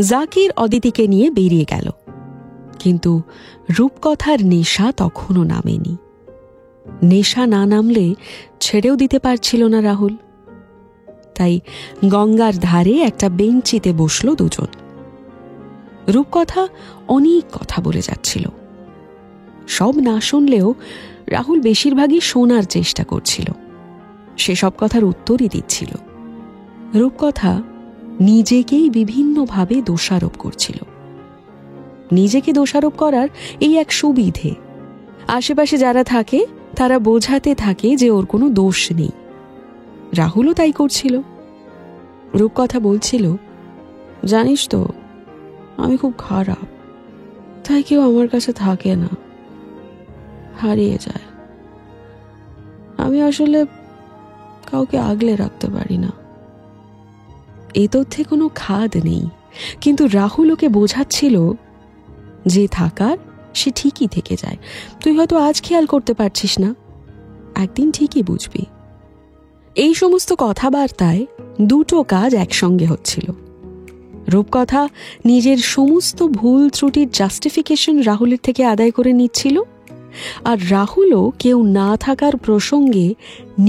জাকির অদিতিকে নিয়ে বেরিয়ে গেল, কিন্তু রূপকথার নেশা তখনও নামেনি। নেশা না নামলে ছেড়েও দিতে পারছিল না রাহুল। তাই গঙ্গার ধারে একটা বেঞ্চিতে বসলো দুজন। রূপকথা অনেক কথা বলে যাচ্ছিল। সব না শুনলেও রাহুল বেশিরভাগই শোনার চেষ্টা করছিল। সেসব কথার উত্তরই দিচ্ছিল। রূপকথা নিজেকেই বিভিন্নভাবে দোষারোপ করছিল। নিজেকে দোষারোপ করার এই এক সুবিধে। আশেপাশে যারা থাকে তারা বোঝাতে থাকে যে ওর কোনো দোষ নেই। রাহুলও তাই করছিল। রূপকথা বলছিল, জানিস তো, আমি খুব খারাপ, তাই কেউ আমার কাছে থাকে না, হারিয়ে যায়। আমি আসলে কাউকে আগলে রাখতে পারি না। এই তথ্যে কোনো খাদ নেই, কিন্তু রাহুল ওকে বোঝাচ্ছিল যে থাকার সে ঠিকই থেকে যায়। তুই হয়তো আজ খেয়াল করতে পারছিস না, একদিন ঠিকই বুঝবি। এই সমস্ত কথাবার্তায় দুটো কাজ একসঙ্গে হচ্ছিল। রূপকথা নিজের সমস্ত ভুল ত্রুটির জাস্টিফিকেশন রাহুলের থেকে আদায় করে নিচ্ছিল, আর রাহুলও কেউ না থাকার প্রসঙ্গে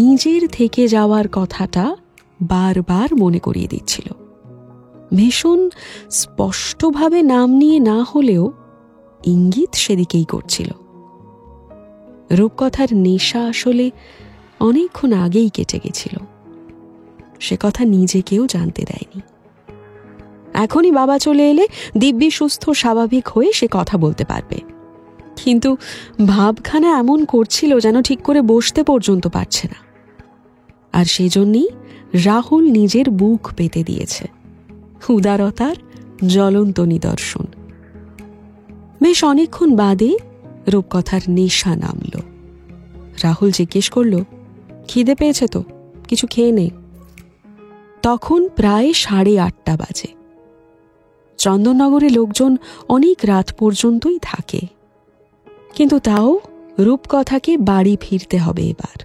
নিজের থেকে যাওয়ার কথাটা বারবার মনে করিয়ে দিচ্ছিল। ভীষণ স্পষ্টভাবে নাম নিয়ে না হলেও ইঙ্গিত সেদিকেই করছিল। রূপকথার নেশা আসলে অনেকক্ষণ আগেই কেটে গেছিল। সে কথা নিজেকেও জানতে দেয়নি। এখনই বাবা চলে এলে দিব্যি সুস্থ স্বাভাবিক হয়ে সে কথা বলতে পারবে, কিন্তু ভাবখানা এমন করছিল যেন ঠিক করে বসতে পর্যন্ত পারছে না। আর সেজন্যই রাহুল নিজের বুক পেতে দিয়েছে। উদারতার জ্বলন্ত নিদর্শন। বেশ অনেকক্ষণ বাদে রূপকথার নেশা নামল। রাহুল জিজ্ঞেস করল, খিদে পেয়েছে তো, কিছু খেয়ে নে। তখন প্রায় 8:30 বাজে। চন্দননগরে লোকজন অনেক রাত পর্যন্তই থাকে, কিন্তু তাও রূপকথাকে বাড়ি ফিরতে হবে এবার।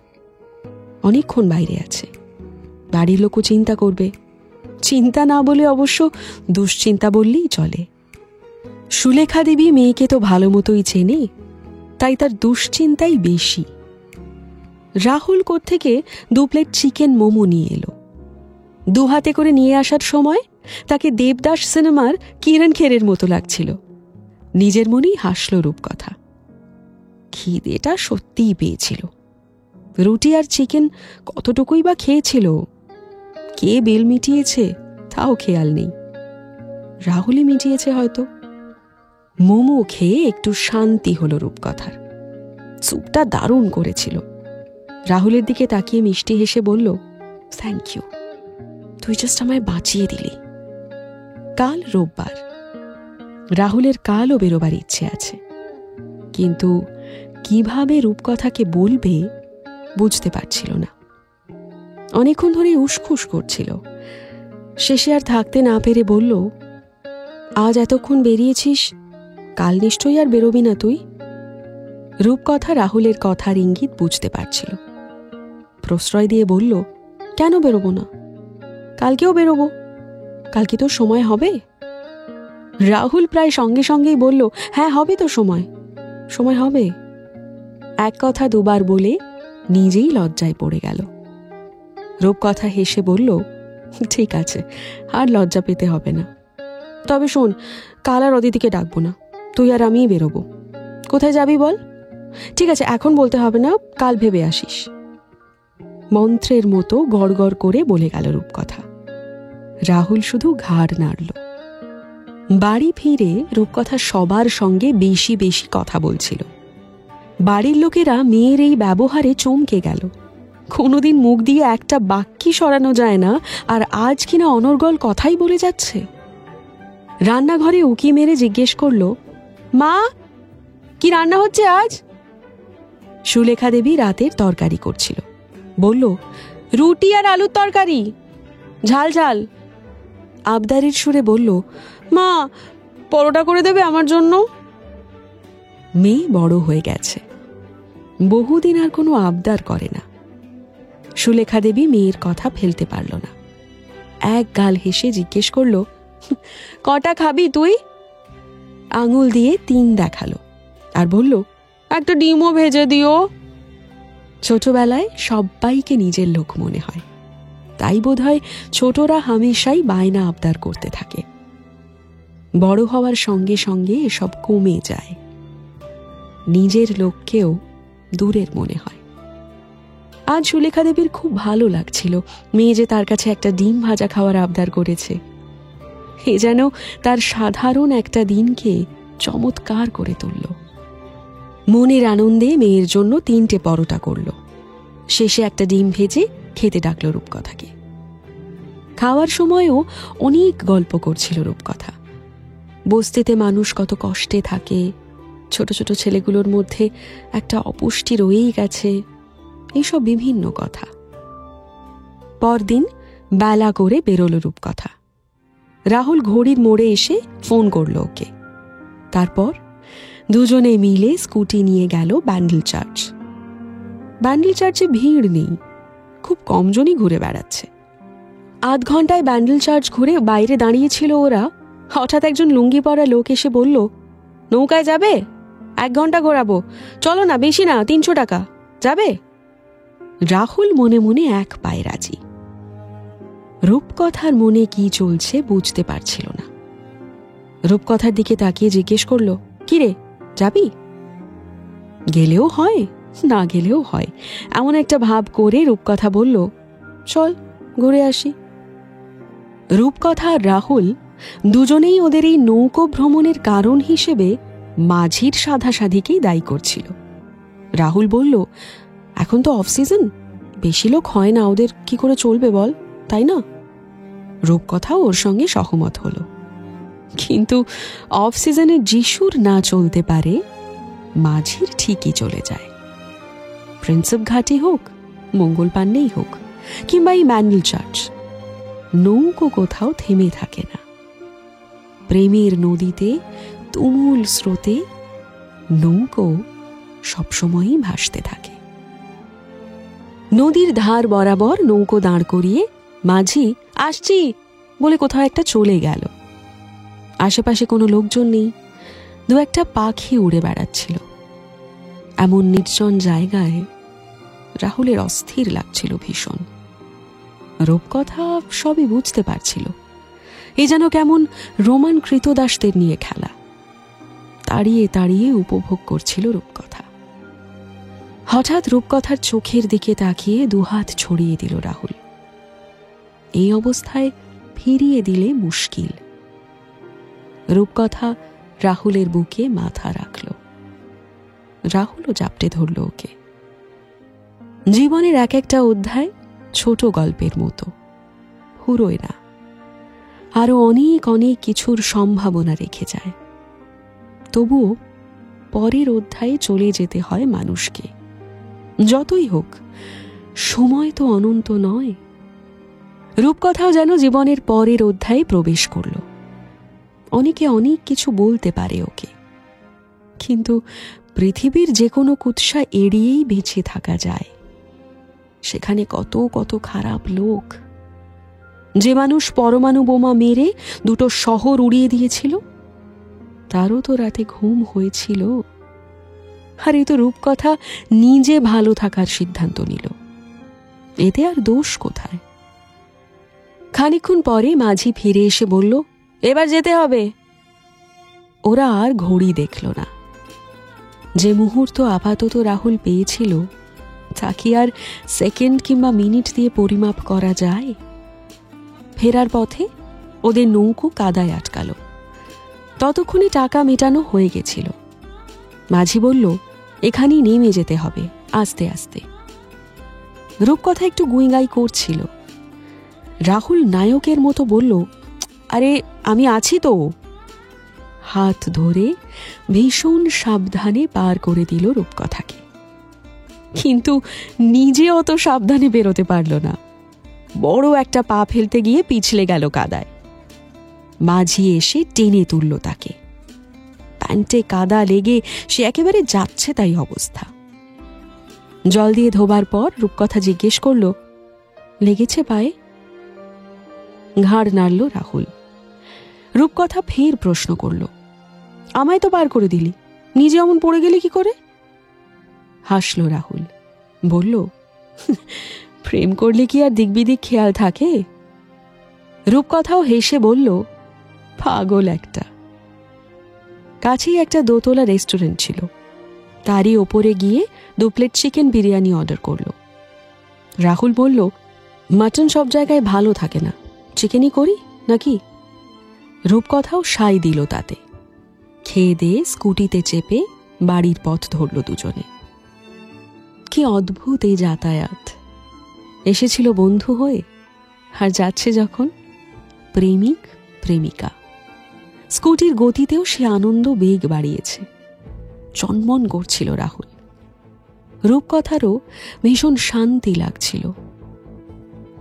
অনেকক্ষণ বাইরে আছে, বাড়ির লোকও চিন্তা করবে। চিন্তা না বলে অবশ্য দুশ্চিন্তা বললেই চলে। সুলেখা দেবী মেয়েকে তো ভালো মতোই চেনে, তাই তার দুশ্চিন্তাই বেশি। রাহুল কোত্থেকে 2 প্লেট চিকেন মোমো নিয়ে এলো। 2 হাতে করে নিয়ে আসার সময় তাকে দেবদাস সিনেমার কিরণ খেরের মতো লাগছিল। নিজের মনেই হাসল রূপকথা। খিদেটা সত্যিই পেয়েছিল। রুটি আর চিকেন কতটুকুই বা খেয়েছিল, কে বেল মিটিয়েছে তাও খেয়াল নেই। রাহুলই মিটিয়েছে হয়তো। মোমো খেয়ে একটু শান্তি হলো রূপকথার। স্যুপটা দারুণ করেছিল। রাহুলের দিকে তাকিয়ে মিষ্টি হেসে বলল, থ্যাংক ইউ, তুই জাস্ট আমায় বাঁচিয়ে দিলি। কাল রোববার। রাহুলের কালও বেরোবার ইচ্ছে আছে, কিন্তু কিভাবে রূপকথাকে বলবে বুঝতে পারছিল না। অনেকক্ষণ ধরে উসখুস করছিল। শেষে আর থাকতে না পেরে বলল, আজ এতক্ষণ বেরিয়েছিস, কাল নিশ্চয়ই আর বেরোবি না তুই? রূপকথা রাহুলের কথার ইঙ্গিত বুঝতে পারছিল। প্রশ্রয় দিয়ে বলল, কেন বেরোবো না? কালকেও বেরোবো। কালকে তোর সময় হবে? রাহুল প্রায় সঙ্গে সঙ্গেই বলল, হ্যাঁ হবে তো সময়, সময় হবে। এক কথা দুবার বলে নিজেই লজ্জায় পড়ে গেল। রূপকথা হেসে বলল, ঠিক আছে, আর লজ্জা পেতে হবে না। তবে শোন, কাল আর অদিতিকে ডাকবো না, তুই আর আমিই বেরোবো। কোথায় যাবি বল? ঠিক আছে, এখন বলতে হবে না, কাল ভেবে আসিস। মন্ত্রের মতো গড়গড় করে বলে গেল রূপকথা। রাহুল শুধু ঘাড় নাড়ল। বাড়ি ফিরে রূপকথা সবার সঙ্গে বেশি বেশি কথা বলছিল। বাড়ির লোকেরা মেয়ের এই ব্যবহারে চমকে গেল। কোনোদিন মুখ দিয়ে একটা বাক্যি সরানো যায় না, আর আজ কিনা অনর্গল কথাই বলে যাচ্ছে। রান্নাঘরে উকি মেরে জিজ্ঞেস করল, মা, কি রান্না হচ্ছে আজ? সুলেখা দেবী রাতের তরকারি করছিল। বলল, রুটি আর আলুর তরকারি, ঝাল ঝাল। আবদারির সুরে বলল, মা, পরোটা করে দেবে আমার জন্য? মেয়ে বড় হয়ে গেছে, বহুদিন আর কোনো আবদার করে না। সুলেখা দেবী মেয়ের কথা ফেলতে পারল না। এক গাল হেসে জিজ্ঞেস করল, কটা খাবি তুই? আঙুল দিয়ে 3 দেখালো আর বলল, একটা ডিমও ভেজে দিও। ছোটবেলায় সবাইকে নিজের লোক মনে হয়, তাই বোধহয় ছোটরা হামেশাই বায়না আবদার করতে থাকে। বড় হওয়ার সঙ্গে সঙ্গে এসব কমে যায়, নিজের লোককেও দূরের মনে হয়। আজ সুলেখা দেবীর খুব ভালো লাগছিল মেয়ে যে তার কাছে একটা ডিম ভাজা খাওয়ার আবদার করেছে। এ যেন তার সাধারণ একটা দিনকে চমৎকার করে তুলল। মনের আনন্দে মেয়ের জন্য 3টে পরোটা করল, শেষে একটা ডিম ভেজে খেতে ডাকল রূপকথাকে। খাওয়ার সময়ও অনেক গল্প করছিল রূপকথা। বস্তিতে মানুষ কত কষ্টে থাকে, ছোট ছোট ছেলেগুলোর মধ্যে একটা অপুষ্টি রয়েই গেছে, এইসব বিভিন্ন কথা। পরদিন বেলা করে বেরোলো রূপকথা। রাহুল ঘড়ির মোড়ে এসে ফোন করলো ওকে। তারপর দুজনে মিলে স্কুটি নিয়ে গেল ব্যান্ডেল চার্চ। ব্যান্ডেল চার্চে ভিড় নেই, খুব কমজনই ঘুরে বেড়াচ্ছে। আধ ঘন্টায় ব্যান্ডেল চার্চ ঘুরে বাইরে দাঁড়িয়েছিল ওরা। হঠাৎ একজন লুঙ্গি পরা লোক এসে বলল, নৌকায় যাবে? 1 ঘন্টা ঘোরাবো, চলো না, বেশি না, 300 টাকা, যাবে? রাহুল মনে মনে 1 পায়ে রাজি। রূপকথার মনে কি চলছে বুঝতে পারছিল না। রূপকথার দিকে তাকিয়ে জিজ্ঞেস করলো, কিরে, যাবি? গেলেও হয়, না গেলেও হয়, এমন একটা ভাব করে রূপকথা বলল, চল ঘুরে আসি। রূপকথা আর রাহুল দুজনেই ওদের এই নৌকো ভ্রমণের কারণ হিসেবে মাঝির সাধাসাধিকেই দায়ী করছিল। রাহুল বলল, এখন তো অফ সিজন, বেশি লোক হয় না, ওদের কি করে চলবে বল, তাই না? রূপকথাও ওর সঙ্গে সহমত হলো। কিন্তু অফ সিজনে যিশুর না চলতে পারে, মাঝির ঠিকই চলে যায়। প্রিন্সেপ ঘাটই হোক, মঙ্গল পান্ডেই হোক, কিংবা এই ব্যান্ডেল চার্চ, নৌকো কোথাও থেমে থাকে না। প্রেমের নদীতে তুমুল স্রোতে নৌকো সবসময়ই ভাসতে থাকে। নদীর ধার বরাবর নৌকো দাঁড় করিয়ে মাঝি আসছি বলে কোথাও একটা চলে গেল। আশেপাশে কোনো লোকজন নেই, 2-1টা পাখি উড়ে বেড়াচ্ছিল। এমন নির্জন জায়গায় রাহুলের অস্থির লাগছিল ভীষণ। রূপকথা সবই বুঝতে পারছিল, এ যেন কেমন রোমান কৃতদাসদের নিয়ে খেলা। তাড়িয়ে তাড়িয়ে উপভোগ করছিল রূপকথা। হঠাৎ রূপকথার চোখের দিকে তাকিয়ে 2 হাত ছড়িয়ে দিল রাহুল। এই অবস্থায় ফিরিয়ে দিলে মুশকিল। রূপকথা রাহুলের বুকে মাথা রাখল। রাহুলও জাপটে ধরল ওকে। জীবনের এক একটা অধ্যায় ছোট গল্পের মতো, পুরোয় না, আরো অনেক অনেক কিছুর সম্ভাবনা রেখে যায়। তবুও পরের অধ্যায়ে চলে যেতে হয় মানুষকে। যতই হোক, সময় তো অনন্ত নয়। রূপকথাও যেন জীবনের পরের অধ্যায়ে প্রবেশ করল। অনেকে অনেক কিছু বলতে পারে ওকে, কিন্তু পৃথিবীর যে কোনো কুৎসা এড়িয়েই বেঁচে থাকা যায়। সেখানে কত কত খারাপ লোক। যে মানুষ পরমাণু বোমা মেরে 2টো শহর উড়িয়ে দিয়েছিল, তারও তো রাতে ঘুম হয়েছিল। আর এই তো রূপকথা নিজে ভালো থাকার সিদ্ধান্ত নিল, এতে আর দোষ কোথায়? খানিকক্ষণ পরে মাঝি ফিরে এসে বলল, এবার যেতে হবে। ওরা আর ঘড়ি দেখল না। যে মুহূর্ত আপাতত রাহুল পেয়েছিল, তা কি আর সেকেন্ড কিংবা মিনিট দিয়ে পরিমাপ করা যায়? ফেরার পথে ওদের নৌকো কাদায় আটকালো। ততক্ষণে টাকা মেটানো হয়ে গেছিল। মাঝি বলল, এখানেই নেমে যেতে হবে, আস্তে আস্তে। রূপকথা একটু গুইগাই করছিল। রাহুল নায়কের মতো বলল, আরে আমি আছি তো। হাত ধরে ভীষণ সাবধানে পার করে দিল রূপকথাকে। কিন্তু নিজে অত সাবধানে বেরোতে পারল না। বড় একটা পা ফেলতে গিয়ে পিছলে গেল কাদায়। মাঝি এসে টেনে তুলল তাকে। প্যান্টে কাদা লেগে সে একেবারে যাচ্ছে তাই অবস্থা। জল দিয়ে ধোবার পর রূপকথা জিজ্ঞেস করল, লেগেছে পায়ে? ঘাড় নাড়ল রাহুল। রূপকথা ফের প্রশ্ন করল, আমায় তো বার করে দিলি, নিজে অমন পড়ে গেলি কি করে? হাসল রাহুল, বলল, প্রেম করলে কি আর দিকবিদিক খেয়াল থাকে? রূপকথাও হেসে বলল, পাগল একটা। কাছেই একটা দোতলা রেস্টুরেন্ট ছিল, তারই ওপরে গিয়ে 2 প্লেট চিকেন বিরিয়ানি অর্ডার করল। রাহুল বলল, মাটন সব জায়গায় ভালো থাকে না, চিকেনই করি নাকি? রূপকথাও সাই দিল তাতে। খেয়ে দিয়ে স্কুটিতে চেপে বাড়ির পথ ধরল দুজনে। কি অদ্ভুত এই যাতায়াত! এসেছিল বন্ধু হয়ে, আর যাচ্ছে যখন প্রেমিক প্রেমিকা। স্কুটির গতিতেও সে আনন্দ বেগ বাড়িয়েছে। চনমন করছিল রাহুল। রূপকথারও ভীষণ শান্তি লাগছিল।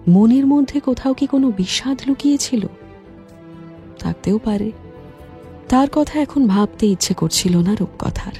মনের মধ্যে কোথাও কি কোনো বিষাদ লুকিয়েছিল? থাকতেও পারে। তার কথা এখন ভাবতে ইচ্ছে করছিল না রূপকথার।